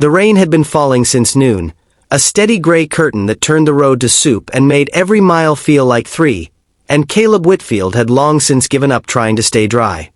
The rain had been falling since noon, a steady gray curtain that turned the road to soup and made every mile feel like 3, and Caleb Whitfield had long since given up trying to stay dry.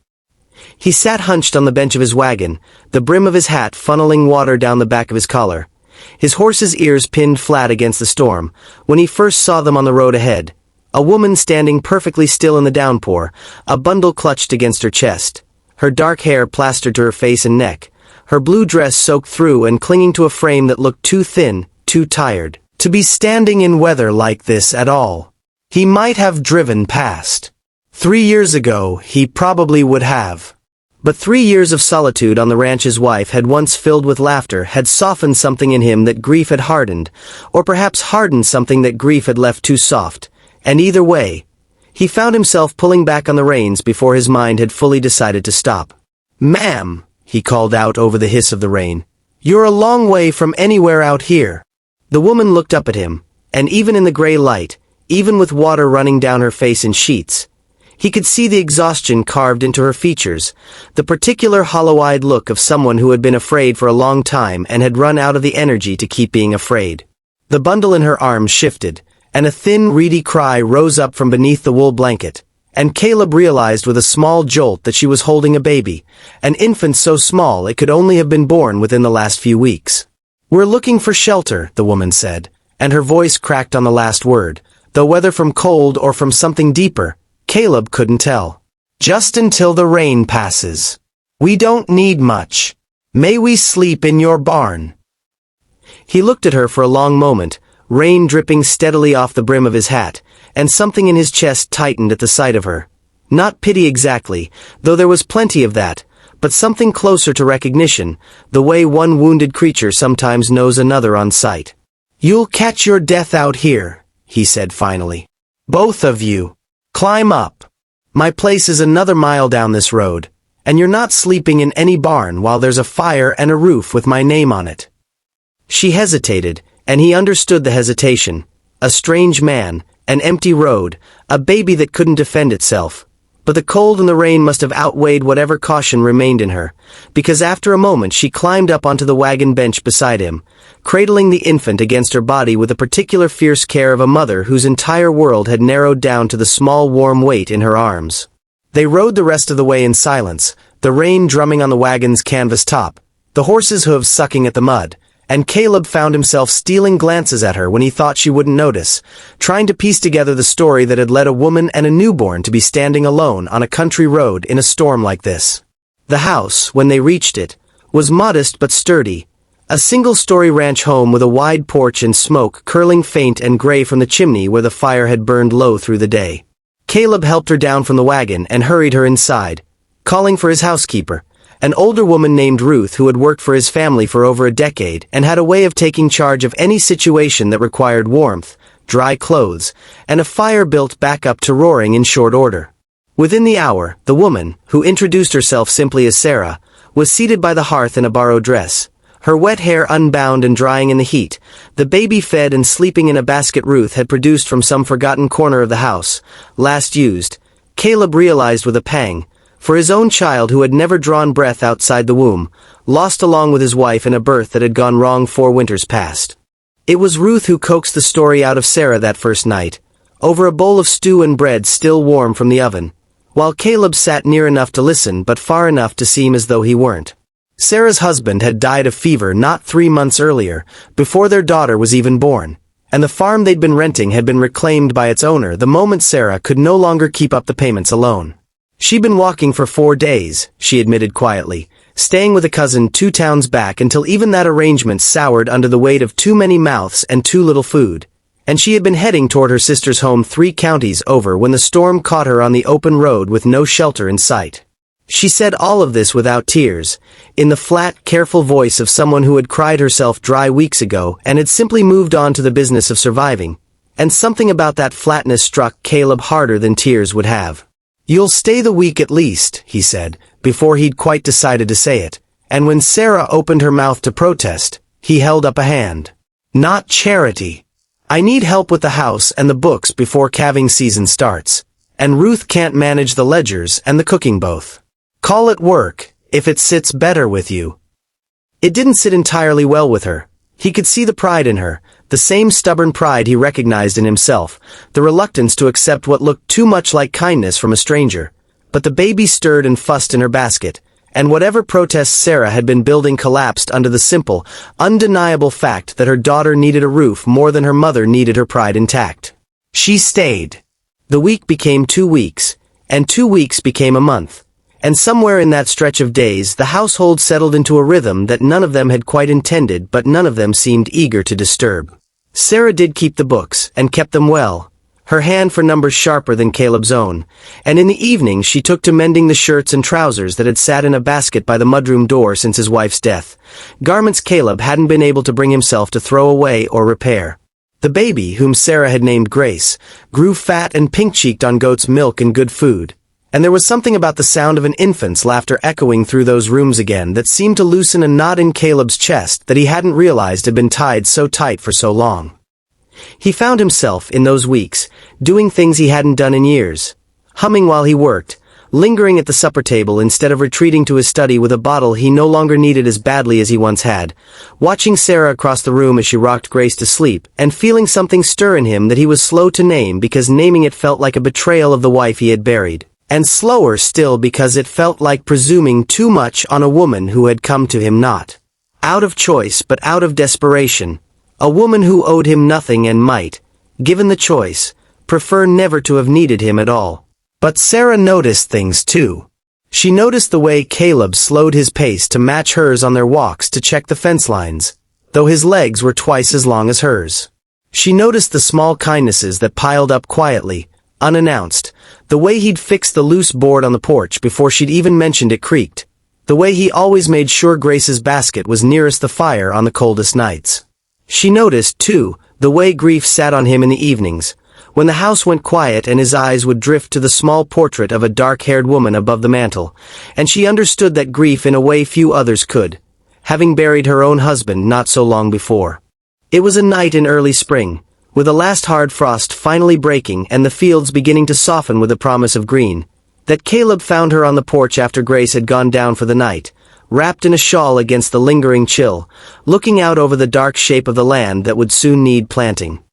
He sat hunched on the bench of his wagon, the brim of his hat funneling water down the back of his collar, his horse's ears pinned flat against the storm, when he first saw them on the road ahead, a woman standing perfectly still in the downpour, a bundle clutched against her chest, her dark hair plastered to her face and neck, her blue dress soaked through and clinging to a frame that looked too thin, too tired, to be standing in weather like this at all. He might have driven past. 3 years ago, he probably would have. But 3 years of solitude on the ranch his wife had once filled with laughter had softened something in him that grief had hardened, or perhaps hardened something that grief had left too soft, and either way, he found himself pulling back on the reins before his mind had fully decided to stop. "Ma'am," he called out over the hiss of the rain, "you're a long way from anywhere out here." The woman looked up at him, and even in the gray light, even with water running down her face in sheets, he could see the exhaustion carved into her features, the particular hollow-eyed look of someone who had been afraid for a long time and had run out of the energy to keep being afraid. The bundle in her arms shifted, and a thin, reedy cry rose up from beneath the wool blanket, and Caleb realized with a small jolt that she was holding a baby, an infant so small it could only have been born within the last few weeks. "We're looking for shelter," the woman said, and her voice cracked on the last word, though whether from cold or from something deeper, Caleb couldn't tell. "Just until the rain passes. We don't need much. May we sleep in your barn?" He looked at her for a long moment, rain dripping steadily off the brim of his hat, and something in his chest tightened at the sight of her. Not pity exactly, though there was plenty of that, but something closer to recognition, the way one wounded creature sometimes knows another on sight. "You'll catch your death out here," he said finally. "Both of you. Climb up. My place is another mile down this road, and you're not sleeping in any barn while there's a fire and a roof with my name on it." She hesitated, and he understood the hesitation. A strange man, an empty road, a baby that couldn't defend itself. But the cold and the rain must have outweighed whatever caution remained in her, because after a moment she climbed up onto the wagon bench beside him, cradling the infant against her body with the particular fierce care of a mother whose entire world had narrowed down to the small warm weight in her arms. They rode the rest of the way in silence, the rain drumming on the wagon's canvas top, the horse's hooves sucking at the mud, and Caleb found himself stealing glances at her when he thought she wouldn't notice, trying to piece together the story that had led a woman and a newborn to be standing alone on a country road in a storm like this. The house, when they reached it, was modest but sturdy, a single-story ranch home with a wide porch and smoke curling faint and gray from the chimney where the fire had burned low through the day. Caleb helped her down from the wagon and hurried her inside, calling for his housekeeper, an older woman named Ruth who had worked for his family for over a decade and had a way of taking charge of any situation that required warmth, dry clothes, and a fire built back up to roaring in short order. Within the hour, the woman, who introduced herself simply as Sarah, was seated by the hearth in a borrowed dress, her wet hair unbound and drying in the heat, the baby fed and sleeping in a basket Ruth had produced from some forgotten corner of the house, last used. Caleb realized with a pang, for his own child who had never drawn breath outside the womb, lost along with his wife in a birth that had gone wrong 4 winters past. It was Ruth who coaxed the story out of Sarah that first night, over a bowl of stew and bread still warm from the oven, while Caleb sat near enough to listen but far enough to seem as though he weren't. Sarah's husband had died of fever not 3 months earlier, before their daughter was even born, and the farm they'd been renting had been reclaimed by its owner the moment Sarah could no longer keep up the payments alone. She'd been walking for 4 days, she admitted quietly, staying with a cousin 2 towns back until even that arrangement soured under the weight of too many mouths and too little food, and she had been heading toward her sister's home 3 counties over when the storm caught her on the open road with no shelter in sight. She said all of this without tears, in the flat, careful voice of someone who had cried herself dry weeks ago and had simply moved on to the business of surviving, and something about that flatness struck Caleb harder than tears would have. "You'll stay the week at least," he said, before he'd quite decided to say it, and when Sarah opened her mouth to protest, he held up a hand. "Not charity. I need help with the house and the books before calving season starts, and Ruth can't manage the ledgers and the cooking both. Call it work, if it sits better with you." It didn't sit entirely well with her. He could see the pride in her, the same stubborn pride he recognized in himself, the reluctance to accept what looked too much like kindness from a stranger. But the baby stirred and fussed in her basket, and whatever protests Sarah had been building collapsed under the simple, undeniable fact that her daughter needed a roof more than her mother needed her pride intact. She stayed. The week became 2 weeks, and 2 weeks became a month. And somewhere in that stretch of days the household settled into a rhythm that none of them had quite intended, but none of them seemed eager to disturb. Sarah did keep the books, and kept them well, her hand for numbers sharper than Caleb's own, and in the evening she took to mending the shirts and trousers that had sat in a basket by the mudroom door since his wife's death, garments Caleb hadn't been able to bring himself to throw away or repair. The baby, whom Sarah had named Grace, grew fat and pink-cheeked on goat's milk and good food. And there was something about the sound of an infant's laughter echoing through those rooms again that seemed to loosen a knot in Caleb's chest that he hadn't realized had been tied so tight for so long. He found himself, in those weeks, doing things he hadn't done in years, humming while he worked, lingering at the supper table instead of retreating to his study with a bottle he no longer needed as badly as he once had, watching Sarah across the room as she rocked Grace to sleep, and feeling something stir in him that he was slow to name because naming it felt like a betrayal of the wife he had buried. And slower still because it felt like presuming too much on a woman who had come to him not out of choice but out of desperation, a woman who owed him nothing and might, given the choice, prefer never to have needed him at all. But Sarah noticed things too. She noticed the way Caleb slowed his pace to match hers on their walks to check the fence lines, though his legs were twice as long as hers. She noticed the small kindnesses that piled up quietly, unannounced, the way he'd fixed the loose board on the porch before she'd even mentioned it creaked, the way he always made sure Grace's basket was nearest the fire on the coldest nights. She noticed, too, the way grief sat on him in the evenings, when the house went quiet and his eyes would drift to the small portrait of a dark-haired woman above the mantel, and she understood that grief in a way few others could, having buried her own husband not so long before. It was a night in early spring, with the last hard frost finally breaking and the fields beginning to soften with the promise of green, that Caleb found her on the porch after Grace had gone down for the night, wrapped in a shawl against the lingering chill, looking out over the dark shape of the land that would soon need planting.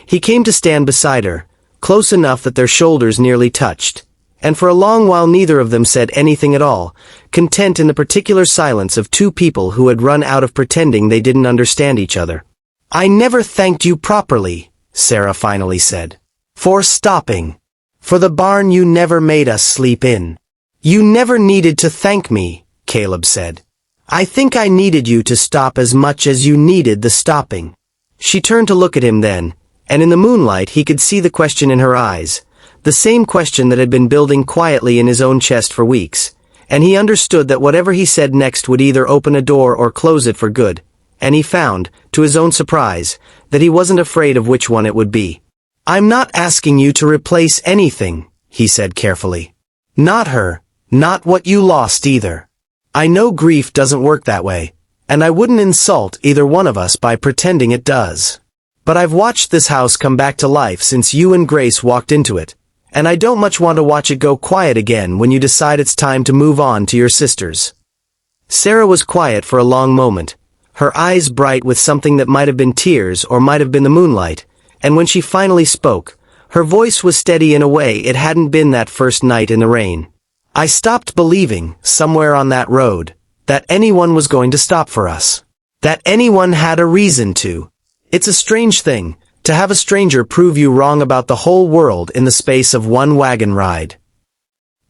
He came to stand beside her, close enough that their shoulders nearly touched, and for a long while neither of them said anything at all, content in the particular silence of two people who had run out of pretending they didn't understand each other. "I never thanked you properly," Sarah finally said. "For stopping. For the barn you never made us sleep in." "You never needed to thank me," Caleb said. "I think I needed you to stop as much as you needed the stopping." She turned to look at him then, and in the moonlight he could see the question in her eyes, the same question that had been building quietly in his own chest for weeks, and he understood that whatever he said next would either open a door or close it for good. And he found, to his own surprise, that he wasn't afraid of which one it would be. "I'm not asking you to replace anything," he said carefully. "Not her, not what you lost either. I know grief doesn't work that way, and I wouldn't insult either one of us by pretending it does. But I've watched this house come back to life since you and Grace walked into it, and I don't much want to watch it go quiet again when you decide it's time to move on to your sisters." Sarah was quiet for a long moment, her eyes bright with something that might have been tears or might have been the moonlight, and when she finally spoke, her voice was steady in a way it hadn't been that first night in the rain. "I stopped believing, somewhere on that road, that anyone was going to stop for us. That anyone had a reason to. It's a strange thing, to have a stranger prove you wrong about the whole world in the space of one wagon ride."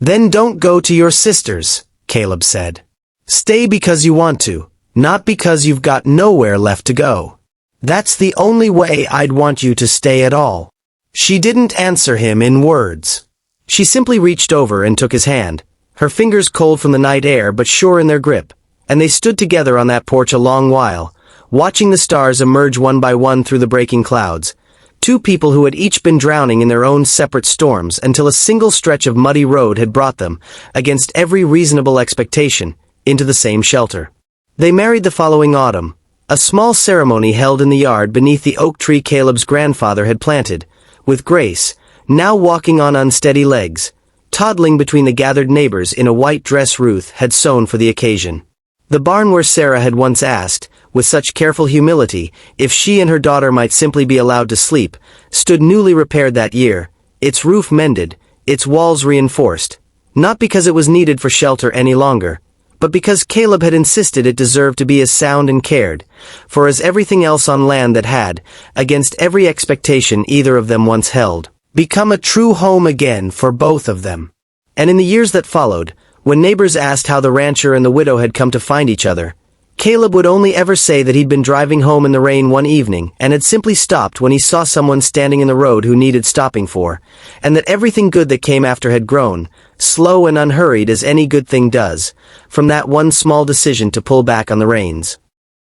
"Then don't go to your sisters," Caleb said. "Stay because you want to. Not because you've got nowhere left to go. That's the only way I'd want you to stay at all." She didn't answer him in words. She simply reached over and took his hand, her fingers cold from the night air but sure in their grip, and they stood together on that porch a long while, watching the stars emerge one by one through the breaking clouds, two people who had each been drowning in their own separate storms until a single stretch of muddy road had brought them, against every reasonable expectation, into the same shelter. They married the following autumn, a small ceremony held in the yard beneath the oak tree Caleb's grandfather had planted, with Grace, now walking on unsteady legs, toddling between the gathered neighbors in a white dress Ruth had sewn for the occasion. The barn where Sarah had once asked, with such careful humility, if she and her daughter might simply be allowed to sleep, stood newly repaired that year, its roof mended, its walls reinforced, not because it was needed for shelter any longer, but because Caleb had insisted it deserved to be as sound and cared, for as everything else on land that had, against every expectation either of them once held, become a true home again for both of them. And in the years that followed, when neighbors asked how the rancher and the widow had come to find each other, Caleb would only ever say that he'd been driving home in the rain one evening and had simply stopped when he saw someone standing in the road who needed stopping for, and that everything good that came after had grown, slow and unhurried as any good thing does, from that one small decision to pull back on the reins.